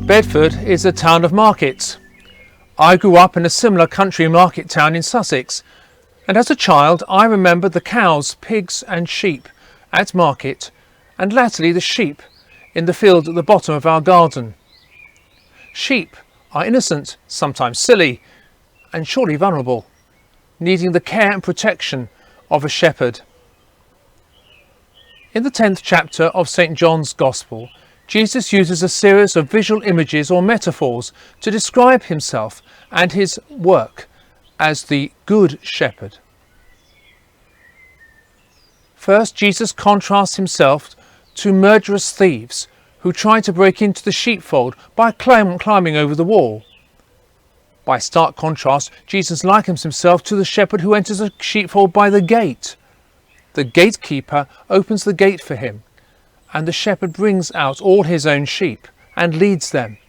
Bedford is a town of markets. I grew up in a similar country market town in Sussex, and as a child I remembered the cows, pigs and sheep at market, and latterly the sheep in the field at the bottom of our garden. Sheep are innocent, sometimes silly, and surely vulnerable, needing the care and protection of a shepherd. In the 10th chapter of St. John's Gospel, Jesus uses a series of visual images or metaphors to describe himself and his work as the Good Shepherd. First, Jesus contrasts himself to murderous thieves who try to break into the sheepfold by climbing over the wall. By stark contrast, Jesus likens himself to the shepherd who enters a sheepfold by the gate. The gatekeeper opens the gate for him, and the shepherd brings out all his own sheep and leads them.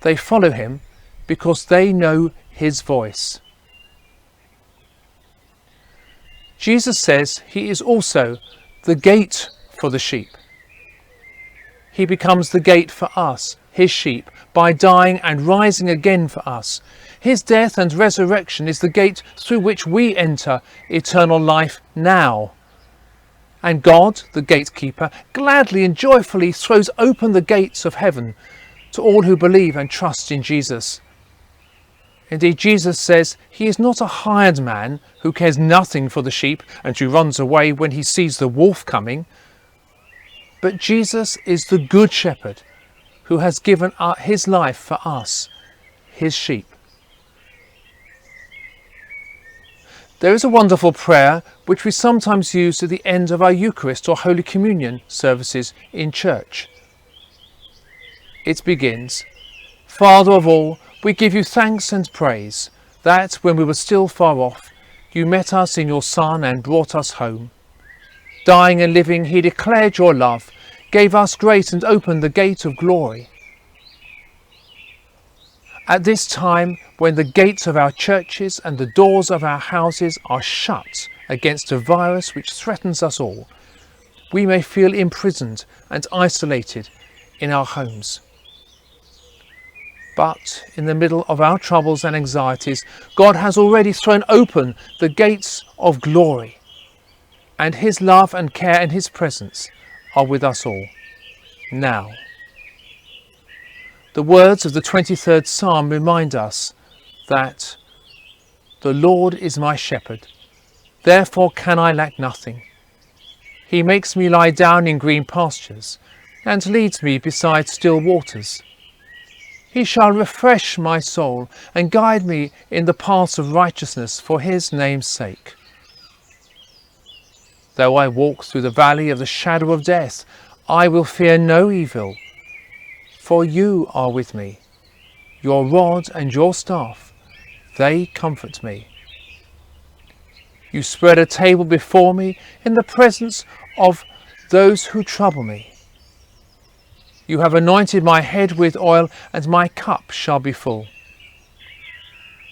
They follow him because they know his voice. Jesus says he is also the gate for the sheep. He becomes the gate for us, his sheep, by dying and rising again for us. His death and resurrection is the gate through which we enter eternal life now. And God, the gatekeeper, gladly and joyfully throws open the gates of heaven to all who believe and trust in Jesus. Indeed, Jesus says he is not a hired man who cares nothing for the sheep and who runs away when he sees the wolf coming. But Jesus is the good shepherd who has given his life for us, his sheep. There is a wonderful prayer which we sometimes use at the end of our Eucharist or Holy Communion services in church. It begins, "Father of all, we give you thanks and praise that, when we were still far off, you met us in your Son and brought us home. Dying and living, he declared your love, gave us grace and opened the gate of glory. At this time, when the gates of our churches and the doors of our houses are shut against a virus which threatens us all, we may feel imprisoned and isolated in our homes. But in the middle of our troubles and anxieties, God has already thrown open the gates of glory, and his love and care and his presence are with us all, now." The words of the 23rd Psalm remind us that the Lord is my shepherd, therefore can I lack nothing. He makes me lie down in green pastures and leads me beside still waters. He shall refresh my soul and guide me in the paths of righteousness for his name's sake. Though I walk through the valley of the shadow of death, I will fear no evil, for you are with me. Your rod and your staff, they comfort me. You spread a table before me in the presence of those who trouble me. You have anointed my head with oil, and my cup shall be full.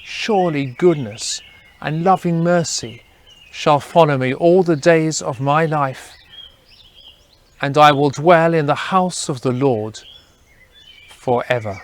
Surely goodness and loving mercy shall follow me all the days of my life, and I will dwell in the house of the Lord forever.